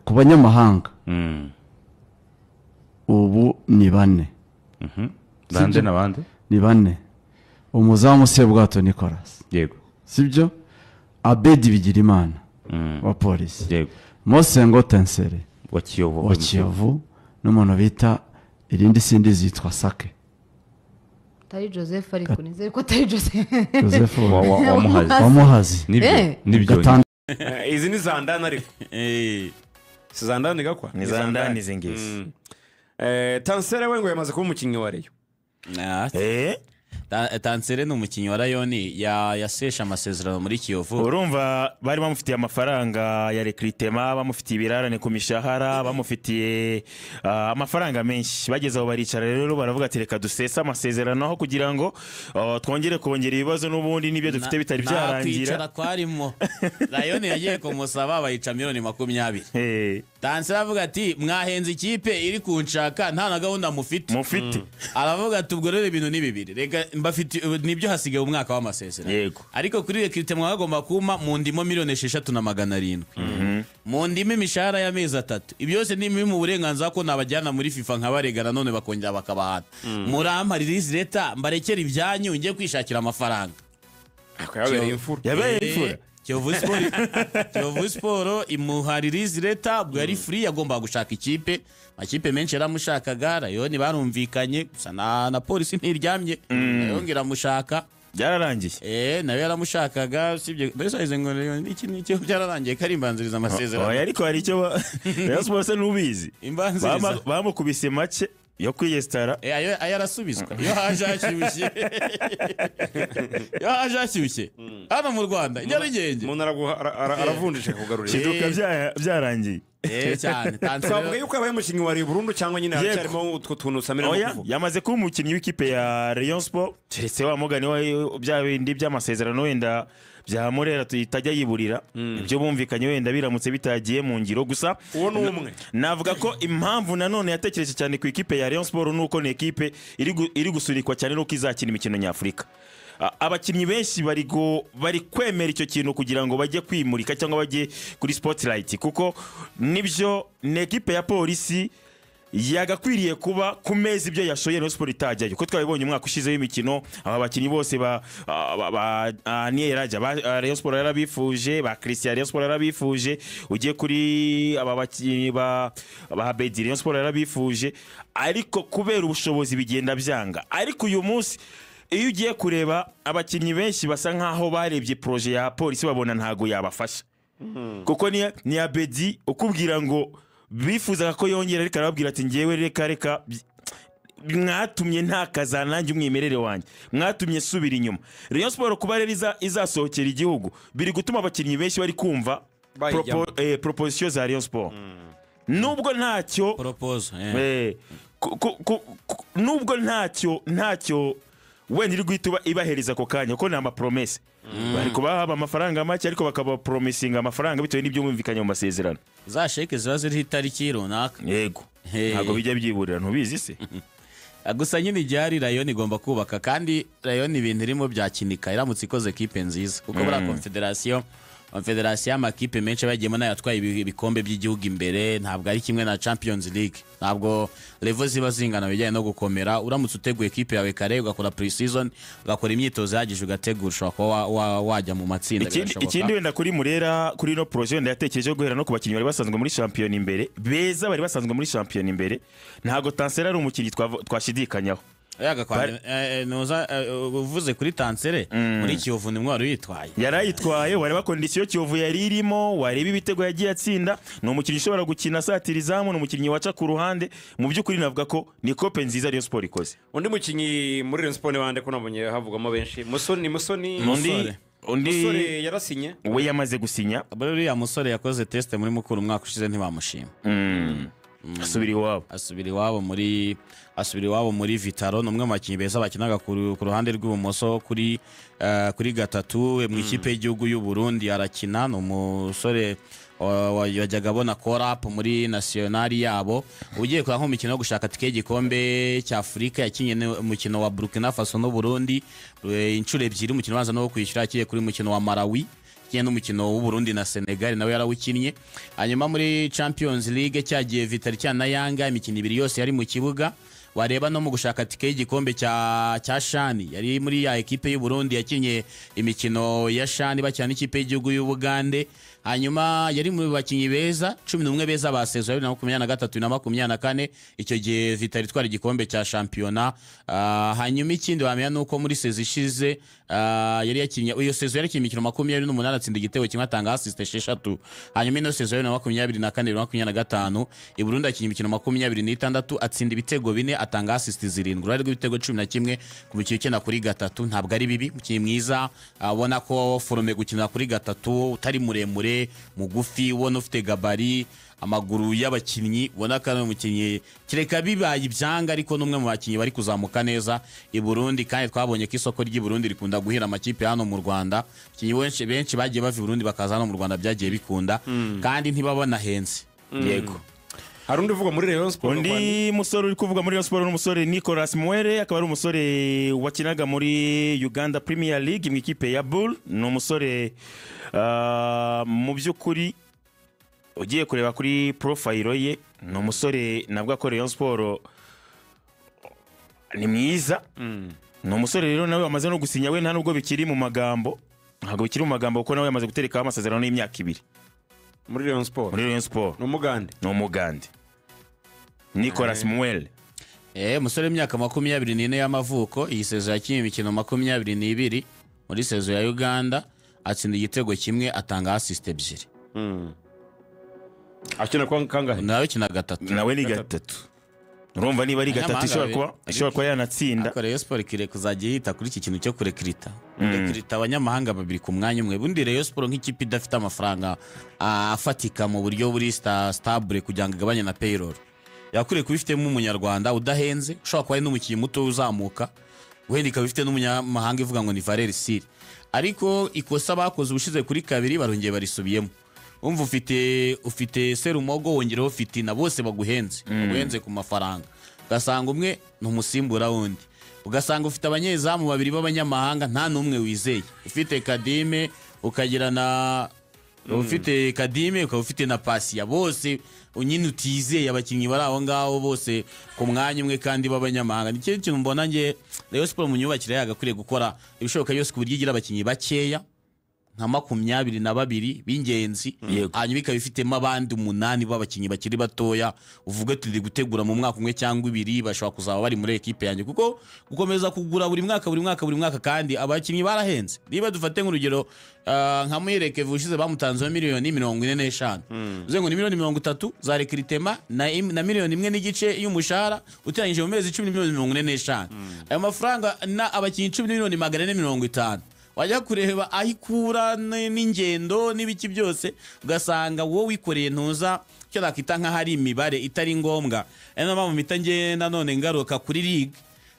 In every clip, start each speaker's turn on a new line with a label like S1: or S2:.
S1: ku banyamahanga ubu ni 4
S2: bande na bande
S1: ni 4 umuzamu Sebwato Nicolas
S2: yego
S1: sibyo Abedi Bigirimana wa polisi
S2: yego
S1: Mosengo Tensere
S2: wa Kiyovu
S1: n'umuntu bita irindi sindi zitwa Sake
S3: tari Joseph ariko nizere ko tari
S1: Joseph
S2: wa Muhazi
S1: nibyo
S4: izi ni zandana ariko si zandana gakwa
S5: ni zandana izingezi
S4: Tansere we ngo yamaze kuba umukinnyi wa Rayon
S6: Tansere ni umukinnyi wa Rayon yasesha amasezerano muri Kiyovu.
S5: Urumva bari bamufitiye amafaranga ya recruitment, bamufitiye ibirarane ku mishahara, bamufitiye amafaranga menshi. Bageze aho baricara rero baravuga ati reka dusesa amasezerano aho kugira ngo twongere kongera ibibazo n'ubundi nibyo dufite bitari byarangira.
S6: Nakwicara kwarimo Rayon yagiye kumusaba bayica miliyoni 20. Tansere avuga ati mwahenze ikipe iri kunshaka nta na gahunda mufite. Aravuga ati ubwo rero ibintu ni bibiri. Reka mbafite nibyo hasigaye umwaka w'amasezerano. Ariko kuri recruitment mwagomba kuma mu ndimo miliyoni 6,700. Mu ndimo imishahara y'amezi 3. Ibyo byose ni mu burenganzira ko nabajyana muri FIFA nkabaregana none bakongera bakabahata. Murampa release letter mbarekera ibyanyu ngiye kwishakira amafaranga.
S4: Yabaye imfura.
S6: Kiyovu Sport imuha release letter bwo yari free yagomba gushaka ikipe. Makipe menshi yaramushakaga Rayon barumvikanye gusa na polisi ntiryamye yongera mushaka
S5: byararangiye
S6: nawe yaramushakaga sibye mbese ize ngo iki nicyo byararangiye karimbanziriza amasezerano
S5: ariko hari icyo Rayon Sport nubizi bamukubise make yo kwiyestara
S6: ayo arasubizwa yo haje ashyushye hano mu Rwanda Nyarugenge
S4: umuntu aravundije kugarurira
S5: kiduka byarangiye
S6: cyane
S4: twavuga yuko abaye umukinnyi wa Burundu cyangwa nyine harimo utwo tuntu Samira
S5: kuvuga yamaze kuba umukinnyi w'ikipe ya Rayon Sport keretse wa mugani wa bya bindi by'amasezerano wenda bya Morera tuyitajya yiburira ibyo bumvikanye wenda biramutse bitagiye mu ngiro gusa
S4: uwo numwe
S5: navuga ko impamvu nanone yatekereje cyane ku ikipe ya Rayon Sport nuko ni ikipe iri gusurikwa cyane nuko izakina imikino nyafurika. Abakinnyi benshi bari kwemera icyo kintu kugira ngo bajye kwimurika cyangwa bajye kuri spotlight kuko nibyo ne equipe ya polisi yagakwiriye kuba ku mezi ibyo yashoye no sport itajyayo kuko twabibonye umwaka ushize w'imikino aba bakinnyi bose ba Niyeraja Rayon Sport yarabifuje ba Christian Rayon Sport yarabifuje ugiye kuri aba bakinnyi ba Bedi Rayon Sport yarabifuje ariko kubera ubushobozi bigenda byanga ariko uyu munsi iyo ugiye kureba abakinnyi benshi basa nkaho barebye projet ya polisi babona ntago yabafasha kuko ni Abedi ukubwira ngo bifuzaga ko yongera ariko arababwira ati ngewe reka mwatumye ntakaza nanjye umwimerere wanjye mwatumye subira inyuma. Rayon Sport kuba rero izasohokera igihugu biri gutuma abakinnyi benshi bari kumva proposition za Rayon Sport nubwo ntacyo nubwo ntacyo wenda iri guhita ibahereza ako kanya kuko ni amapromese bari kubaha amafaranga make ariko bakaba promising amafaranga bitewe n'ibyo bumvikanye mu masezerano
S6: za sheke ziba ziriho itariki runaka
S5: yego ntabwo bijya byiburira ntubizi se
S6: gusa nyine igihari Rayon igomba kubaka kandi Rayon ibintu irimo byakinika iramutse ikoze equipe nziza kuko bura confederation y'amakipe menshi bagiyemo n'ayatwaye ibikombe by'igihugu imbere ntabwo ari kimwe na Champions League ntabwo level ziba zingana bijyanye no gukomera uramutse uteguye equipe yawe kare ugakora pre-season ugakora imyitozo yagije ugategura ushobora wajya mu matsinda
S5: ikindi wenda kuri Murera kuri no projet wenda yatekereje guhera no ku bakinnyi bari basanzwe muri champion imbere beza bari basanzwe muri champion imbere ntago Tansere ari umukinnyi twashidikanyaho
S6: uvuze kuri Tansere muri Kiyovu ni mwari yitwaye
S5: yarayitwaye wareba condition Kiyovu yari irimo wareba ibitego yagiye atsinda no umukinnyi ushobora gukina satirizamu no umukinnyi waca ku ruhande mu byukuri navuga ko ni kope nziza Rayon Sport ikoze.
S4: Undi mukinnyi muri Rayon Sport bande ko nabonye havugamo benshi Musoni
S5: undi
S4: yarasinye
S5: we yamaze gusinya
S6: buriya musore yakoze test muri mukuru umwaka ushize ntibamushima asubira iwabo muri Vitaro numwe mu bakinnyi beza bakinaga ku ruhande rw'ibumoso kuri gatatu mu ikipe y'igihugu y'u Burundi arakina no musore wajyaga abona call-up muri nationali yabo ugiye kwa nko mikino yo gushaka tike y'igikombe cya Afrika yakinye umukino wa Burkina Faso no Burundi inshuro ebyiri umukino banza no kwishyura kiye kuri mukino wa Malawi kimwe n'umukino w'u Burundi na Senegal nawe yarawukinnye. Hanyuma muri Champions League cyagiye Vitali cya na Yanga imikino ibiri yose yari mu kibuga. Wareba no mu gushaka tike y'igikombe cya Shani yari muri ya ekipe y'u Burundi yakinye imikino ya Shani bakina n'ikipe y'igihugu y'u Bugande. Hanyuma yari mu bakinyi beza 11 beza ba saison ya 2023 na 2024 icyo gihe Vitali twari igikombe cya championnat. Hanyuma ikindi wamenya nuko muri saison ishize yari yakinye iyo saison yari imikino 28 atsinda igitego kimwe atanga assist 6. Hanyuma ino saison ya 2024 na 2025 i Burundi akinye imikino 26 atsinda ibitego 4 atanga assist 7 rwari rw'ibitego 11 ku mikino 9 kuri 3 ntabwo ari bibi mukinyi mwiza abona ko forme gukina kuri 3 utari muremure mugufi ubona ufite gabari amaguru y'abakinnyi ubona ko ari umukinnyi kireka bibaye ibyanga ariko n'umwe mu bakinnyi bari kuzamuka neza i Burundi kandi twabonye ko isoko ry'i Burundi rikunda guhira amakipe hano mu Rwanda abakinnyi benshi bagiye bava i Burundi bakaza hano mu Rwanda byagiye bikunda kandi ntibabona henze yego.
S4: Hari undi uvuga muri Rayon Sport
S5: undi musore uri kuvuga muri Rayon Sport n'umusore Nicolas Mwere akaba ari umusore wakinaga muri Uganda Premier League mu ikipe ya Bull ni umusore mu by'ukuri ugiye kureba kuri profile ye ni umusore nabwo ko Rayon Sport ni mwiza ni umusore rero nawe wamaze no gusinya we nta nubwo bikiri mu magambo ntabwo bikiri mu magambo kuko nawe yamaze gutereka amasezerano y'imyaka 2
S4: muri Rayon Sport ni umugande Nicolas Mwele
S6: musore w'imyaka 24 y'amavuko iyi sezo yakinye imikino 22 muri sezo ya Uganda atsinda igitego kimwe atanga assist 2
S4: akina kwa kangahe
S6: nawe kina gatatu
S5: nawe ni gatatu urumva niba ari gatatu ishobora kuba yanatsinda
S6: akora Rayon Sport kire kuzajya yita kuri iki kintu cyo kurekrita abanyamahanga babiri ku mwanya umwe bundi Rayon Sport nk'ikipe idafite amafaranga afatika mu buryo buri stable kugira ngo igabanye na payroll yakure kubifitemo umunyarwanda udahenze ushobora kuba ari n'umukinnyi muto uzamuka wenda ikaba ifite n'umunyamahanga ivuga ngo ni Valeri Sir ariko ikosa bakoze ubushize kuri 2 barongeye barisubiyemo umva ufite Serumogo wongereho Fitina bose baguhenze ku mafaranga ugasanga umwe n'umusimbura wundi ugasanga ufite abanyezamu babiri b'abanyamahanga nta numwe wizeye ufite Kadime ukagira na ufite Kadime ukaba ufite na Pasia bose unyine utizeye abakinnyi bari aho ngaho bose ku mwanya umwe kandi b'abanyamahanga ni kintu mbona nge Rayon Sport mu nyubakire yagakwiye gukora ibishoboka byose ku buryo igira abakinnyi bakeya nka 22 b'ingenzi hanyuma ikaba ifitemo abandi 8 b'abakinnyi bakiri batoya uvuga turi gutegura mu mwaka umwe cyangwa 2 bashobora kuzaba bari muri equipe yanjye kuko gukomeza kugura buri mwaka kandi abakinnyi barahenze niba dufate nk'urugero nka Muhereke vushize bamutanzeho miliyoni 45 uze ngo ni miliyoni 30 za recruitment na miliyoni 1 n'igice y'umushahara uteranyije mu mezi 10 miliyoni 45 ayo mafaranga na abakinnyi 10 miliyoni 450 wajya kureba ahikura n'ingendo n'ibiki byose ugasanga wowe wikoreye ntuza cyo nakita nka hari imibare itari ngombwa eno mpamvu mpita nge nanone ngaruka kuri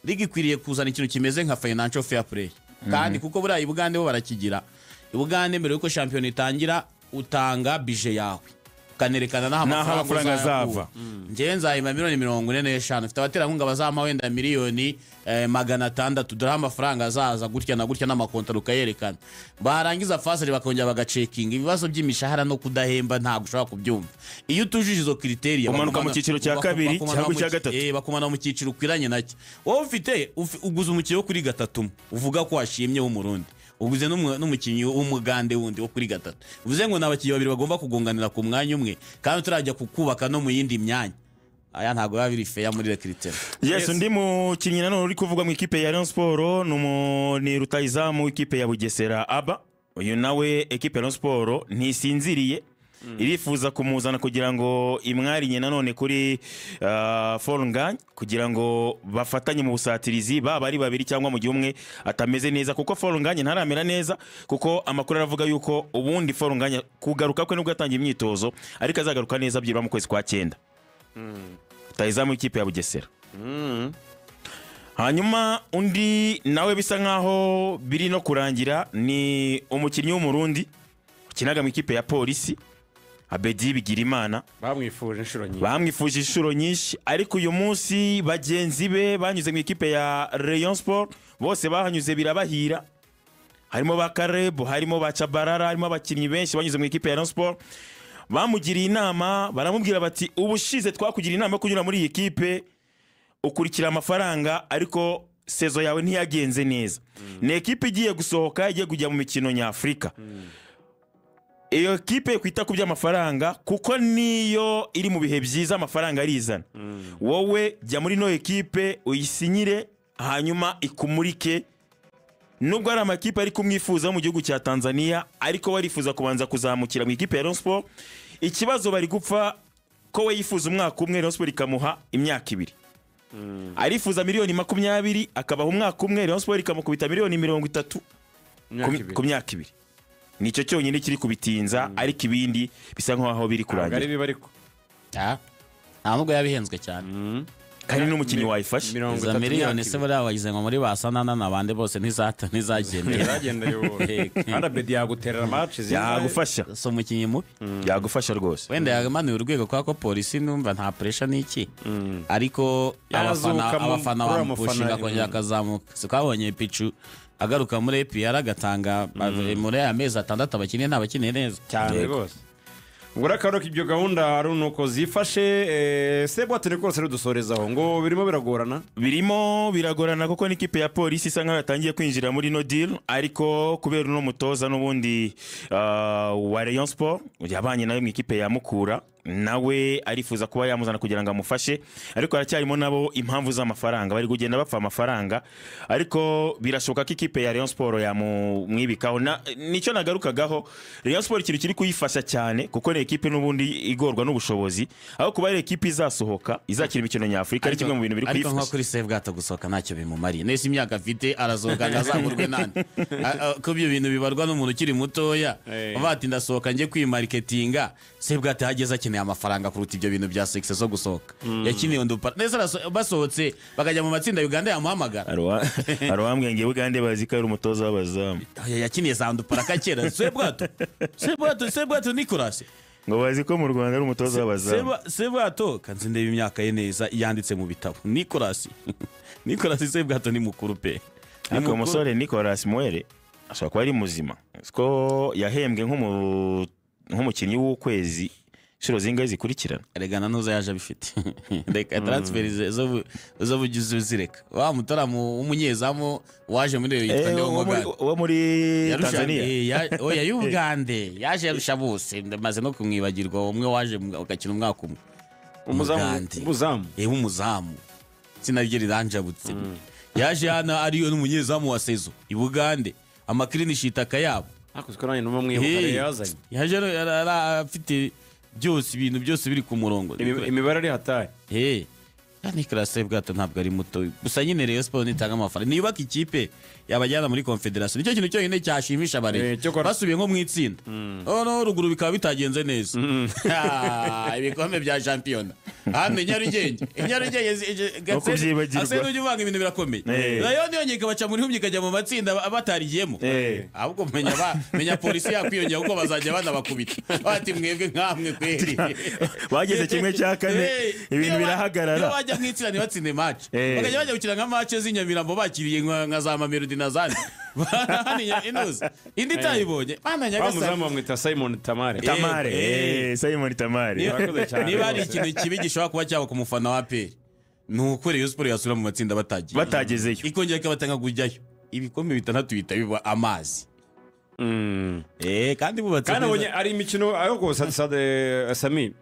S6: league ikwiriye kuzana ikintu kimeze nka financial fair play kandi kuko buriya i Bugande bo barakigira i Bugande mbere yuko shampiyona itangira utanga budget yawe kanerekana naho
S5: amafaranga azava
S6: nje nzahima miliyoni 45 ufite abaterankunga bazama wenda miliyoni 600 dore amafaranga azaza gutya na gutya n'amakontra ukayerekana barangiza fasari bakongera bagacekinga ibibazo by'imishahara no kudahemba ntabwo ushobora kubyumva iyo utujije izo criteria
S5: umanuka mu cyiciro cya 2 cyangwa cya 3
S6: bakumana mu cyiciro ukwiranye nacyo wowe ufite uguza umukino kuri 3 uvuga ko washimye w'umurundi uguze n'umukinnyi w'umugande wundi wo kuri 3 uvuze ngo nabakinnyi babiri bagomba kugonganira ku mwanya umwe kandi turajya kukubaka no mu yindi myanya aya ntago yabiri fair muri recruitment.
S5: Yes undi mukinnyi nanone uri kuvuga mu ikipe ya Rayon Sport ni rutayizamu ikipe ya Bugesera Aba uyu nawe ekipe ya Rayon Sport ntisinziriye irifuza kumuzana kugira ngo imwarinye nanone kuri Folnganye kugira ngo bafatanye mu busatirizi baba ari babiri cyangwa mu gihe umwe atameze neza kuko Folnganye ntaramera neza kuko amakuru aravuga yuko ubundi Folnganye kugaruka kwe nubwo yatangiye imyitozo ariko azagaruka neza byira mu kwezi kwa 9 rutayizamu ikipe ya Bugesera hanyuma undi nawe bisa nkaho biri no kurangira ni umukinnyi w'umurundi ukinaga mu ikipe ya Polisi Abedi Bigirimana bamwifuje inshuro nyinshi ariko uyu munsi bagenzi be banyuze mu ikipe ya Rayon Sport bose bahanyuze birabahira harimo ba Karebu, harimo ba Chabarara, harimo abakinnyi benshi banyuze mu ikipe ya Rayon Sport. Bamugiriye inama, baramubwira bati ubushize twakugira inama yo kunyura muri iyi kipe ukurikira amafaranga ariko sezo yawe ntiyagenze neza. Ni ekipe igiye gusohoka, igiye kujya mu mikino nyafurika. Iyo kipe kwita ku by'amafaranga kuko niyo iri mu bihe byiza amafaranga arizana. Wowe jya muri no ekipe uyisinyire hanyuma ikumurike. Nubwo ari amakipe ari kumwifuza mu gihugu cya Tanzania ariko warifuza kubanza kuzamukira mu ikipe ya Rayon Sport. Ikibazo bari gupfa ko we yifuza umwaka umwe, Rayon Sport ikamuha imyaka 2. Arifuza miliyoni 20 akabaha umwaka umwe, Rayon Sport ikamukubita miliyoni 30 ku myaka 2. Nicyo cyonyine kiri kubitinza ariko ibindi bisa nkaho biri kurangira.
S4: Ari bibariko.
S6: Ntabwo yabihenzwe cyane.
S5: Kandi n'umukinnyi wayifashe
S6: za miliyoni se bari abagize ngo muri basanana nabande bose ntizagenda
S4: kandi Abedi yaguterera match
S5: yagufasha
S6: so umukinnyi mubi
S5: yagufasha rwose
S6: wenda yagamanuye urwego kwa ko polisi numva nta pressure niki ariko abafana bamupushinga kongera akazamuka sikabonye Pichu agaruka muri APR agatanga muri amezi 6 abakinnyi ntabakinnyi neza
S4: cyane rwose. Ubwo rakaro k'ibyo gahunda ari nuko zifashe Sebwate ne kose rudusorezaho ngo birimo biragorana kuko n'ikipe ya polisi isa nkaho yatangiye kwinjira muri no deal ariko kubera no mutoza n'ubundi wa Rayon Sport yabanye nayo mu ikipe ya Mukura nawe arifuza kuba yamuzana kugira ngo amufashe ariko aracyarimo nabo impamvu z'amafaranga bari kugenda bapfa amafaranga ariko birashoboka ko ikipe ya Rayon Sport yamwibikaho nicyo nagarukagaho. Rayon Sport ikintu kiri kuyifasha cyane kuko ni ekipe n'ubundi igorwa n'ubushobozi aho kuba ari ekipe izasohoka izakira imikino nyafurika ari kimwe mu bintu biri kuyifasha
S6: ariko nko kuri Sebwate gusohoka ntacyo bimumariye nese imyaka afite arazoga ngazamurwe nani ko ibyo bintu bibarwa n'umuntu ukiri mutoya bati ndasohoka nje kwimarketinga Sebwate hageze akeneye amafaranga kuruta ibyo bintu bya success zo gusohoka yakiniye ndupara nese basohotse bakajya mu matsinda Uganda yamuhamagara
S5: arwambwe ngiye Uganda bazi ko ari umutoza w'abazamu
S6: yakiniye za ndupara kakera Sebwate Nicolas
S5: ngo bazi ko mu Rwanda ari umutoza w'abazamu
S6: Sebwate kanzi ndeba imyaka ye neza yanditse mu bitabo Nicolas Sebwate ni mukuru pe
S5: ariko umusore Nicolas Mwere ashobora kuba ari muzima ko yahembwe nk'umukinnyi w'ukwezi shiro zingahe zikurikirana
S6: regana nuza yaje bifite reka transfer zo bugize zireka wa mutaramu umunyezamu waje muri iyo yitwa Ndeo Mogani
S5: wo muri Tanzania
S6: oya y'Ugande yaje yarusha bose ndamaze no kumwibagirwa umwe waje ugakina umwaka umwe umuzamu sinabyo riranjabutse yaje hana ariyo n'umunyezamu wa Sezo i Bugande amakrini shitaka yabo
S4: akuziko nanye no mwibuka yazanye
S6: yaje afite byose ibintu byose biri ku murongo
S4: imibare ari hatari
S6: Nicolas Sebwate ntabwo ari muto gusa nyine Rayon Sport nitanga amafaranga niyubaka ikipe yabajyana muri Confederation nicyo kintu cyonyine cyashimisha bare basubiye nko mu itsinda no ruguru bikaba bitagenze neza ibikombe bya champion hano Nyarugenge gatse n'ujye uvanga ibintu birakomeye Rayon yongeka baca muri humye kajya mu matsinda batarigiyemo ahubwo menya polisi yakwiyongera kuko bazajya banabakubita bati mwebwe nkamwe kweri
S5: bageze kimwe cya kane ibintu birahagarara
S6: mwitsira ni batsinde match bakajya bajya gukina nka match z'inyamirambo bakiriye nka za Mamelodi na zandi inuze indi tayibonye bana
S4: Nyagasani bamwita Simon Tamare
S5: Simon Tamare
S6: niba ari ikintu kibi gishobora kuba cyaba ku mufana wa APR nuko Rayon Sport yasura mu matsinda
S5: batagezeyo
S6: ikongera kabatanga kujyayo ibikombe 6 bita biba amazi kandi bubatse
S4: kandi abonye ari imikino ayo gose Sami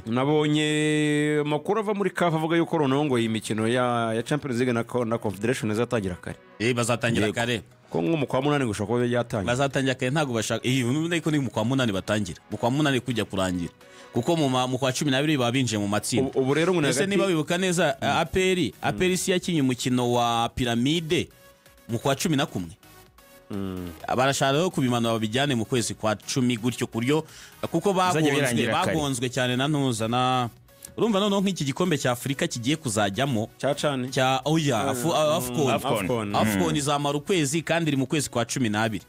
S4: nabonye makuru ava muri CAF avuga yuko ronongo iyi mikino ya Champions League na Confederation izatangira kare
S6: bazatangira kare
S4: ko nko mu kwa 8 gushaka ko yatangira
S6: bazatangira kare ntago bashaka niko ni mu kwa 8 batangira mu kwa 8 kujya kurangira kuko mu kwa 12 babinje mu matsinda
S4: ubu rero
S6: ese niba bibuka neza APR si yakinye umukino wa Pyramide mu kwa 11 barashaka kubimanura babijyane mu kwezi kwa 10 gutyo kuryo kuko bagonzwe cyane na ntuza na urumva noneho nk'iki gikombe cya Afrika kigiye kuzajyamo
S4: cyacane
S6: cya Afcon izamara ukwezi kandi iri mu kwezi kwa 12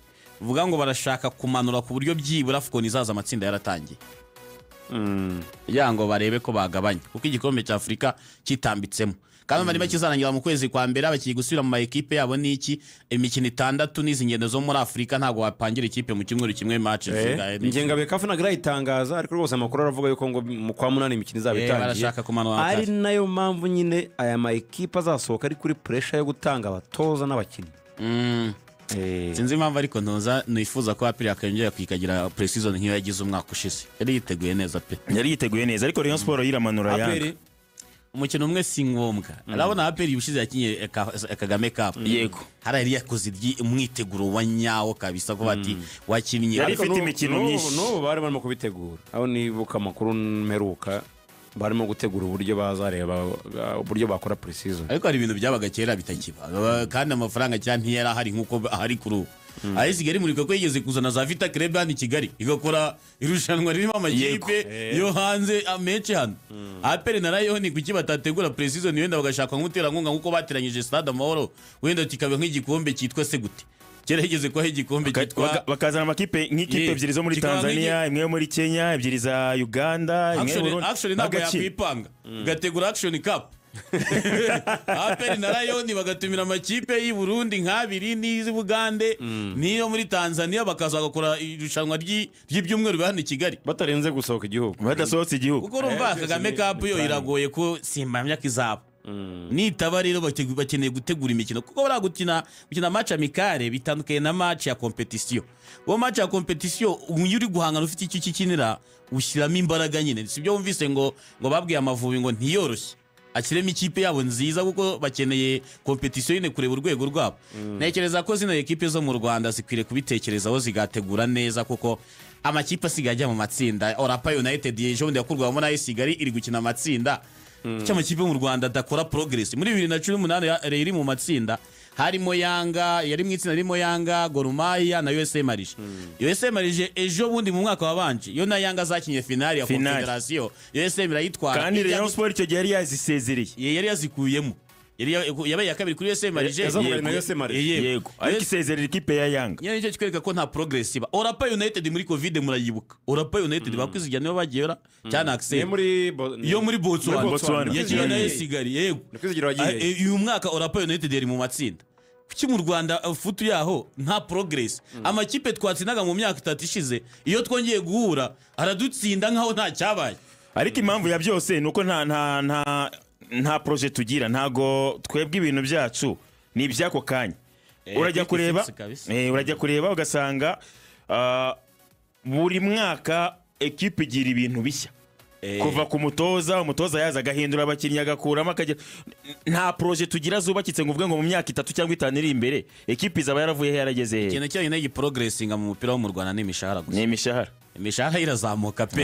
S6: uvuga ngo barashaka kumanura ku buryo byibura Afcon izaza amatsinda yaratangiye yango barebe ko bagabanya kuko igikombe cya Afrika kitambitsemo kandi marimo kizarangira mu kwezi kwa mbere abakiye gusubira mu ma equipe yabo niki imikino 6 n'izi ngendo zo muri Afrika ntago wapangira ikipe mu kimwe kimwe match
S7: ngenga bekafu nagira itangaza ariko rwose amakuru aravuga yuko ngo mu kwa munani imikino izabitangiye ari nayo mpamvu nyine aya ma equipe azasohoka ari kuri pressure yo gutanga abatoza n'abakinnyi
S6: sinzi impamvu ariko ntuza nifuza ko apiri akongera kwikagira pre-season nk'iyo yagize umwaka ushize yari yiteguye neza pe
S5: yari yiteguye neza ariko Rayon Sport yiramanura Yanga
S6: umukino umwe si ngombwa urabona apiri ubushize yakinye Kagame Cup
S5: yego
S6: harari yakoze umwiteguro wa nyawo kabisa ko bati wakinnye
S5: ariko ifite imikino myinshi
S7: no bari barimo kubitegura aho nibuka amakuru mperuka barimo gutegura uburyo bazareba uburyo bakora pre-season
S6: ariko hari ibintu byabaga kera bitakiba kandi amafaranga cyane ntiyari ahari nkuko ahari kuri ubu Kigali muri ko yigeze kuzana za Vita Club hano Kigali igakora irushanwa ririmo amakipe yo hanze amenshi hano apere na Rayon kuki batategura pre-season wenda bagashaka nk'umuterankunga nkuko bateranyije Stade Amahoro wenda kikabe nk'igikombe cyitwa se gute kera higeze kwa igikombe cyitwa
S5: bakazana amakipe nk'ikipe ebyiri zo muri Tanzania imwe muri Kenya ebyiri za Uganda imwe Burundi
S6: actually ntabwo yakwipanga gategura Action Cup aperi na Rayon bagatumira amakipe y'i Burundi nk'abiri n'izi Bugande niyo muri Tanzania bakaza gukora irushanwa ry'ibyumweru bahano i Kigali
S7: batarenze gusohoka igihugu
S5: badasohotse igihugu
S6: kuko urumva Kagame Cup yo iragoye ko simbamya kizaba nitaba rero bakeneye gutegura imikino kuko baragukina match amicale bitandukanye na match ya competition bo match ya competition iyo uri guhangana ufite icyo kikinira ushyiramo imbaraga nyine sibyo wumvise ngo babwiye Amavubi ngo ntiyoroshye akiremo ikipe yabo nziza kuko bakeneye competition ine kureba urwego rwabo nekereza ko zino ekipe zo mu Rwanda zikwire kubitekerezaho zigategura neza kuko amakipe asigaye mu matsinda Orapa United ejo bundi yakurwamo na Kigali iri gukina amatsinda cy'amakipe mu Rwanda adakora progress muri 2018 iri mu matsinda harimo Yanga yari mu itsinda ririmo Yanga Gor Mahia na USA Marije USA Marije ejo bundi mu mwaka wabanje yo na Yanga zakinye finale ya Confederation USA irayitwara
S5: kandi Rayon Sport icyo gihe yari yazisezereye
S6: yari yazikuyemo yabaye ya kabiri kuri USA Marije
S5: yego ariko isezerera ikipe ya Yanga
S6: nicyo kikwereka ko nta progress iba Orapa United muri Covid murayibuka Orapa United bakwizijya niyo bagera cyane access yo muri Botswana yakira na Kigali yego uyu mwaka Orapa United yari mu matsinda kuki mu Rwanda futu yaho nta progress amakipe twatsinaga mu myaka 3 ishize iyo twongeye guhura aradutsinda nkaho nta cyabaye
S5: ariko impamvu ya byose nuko nta projet tugira ntago twebwe ibintu byacu ni ibyako kanya urajya kureba ugasanga buri mwaka equipe igira ibintu bishya kuva ku umutoza yaza agahindura abakinnyi agakuramo akagera nta projet tugira zubakitse ngo uvuge ngo mu myaka 3 cyangwa 5 iri imbere equipe izaba yaravuye he yarageze he
S6: ikintu cyonyine giprogressinga mu mupira wo mu Rwanda n'imishahara gusa imishahara irazamuka pe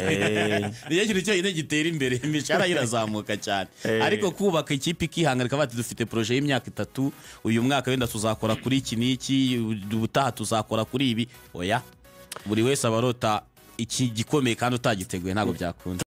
S6: niyo kintu cyonyine gitera imbere imishahara irazamuka cyane ariko kubaka ikipe ikihangarika bati dufite projet y'imyaka 3 uyu mwaka wenda tuzakora kuri iki n'iki ubutaha tuzakora kuri ibi oya buri wese abarota iki gikomeye kandi utagiteguye ntago byakunda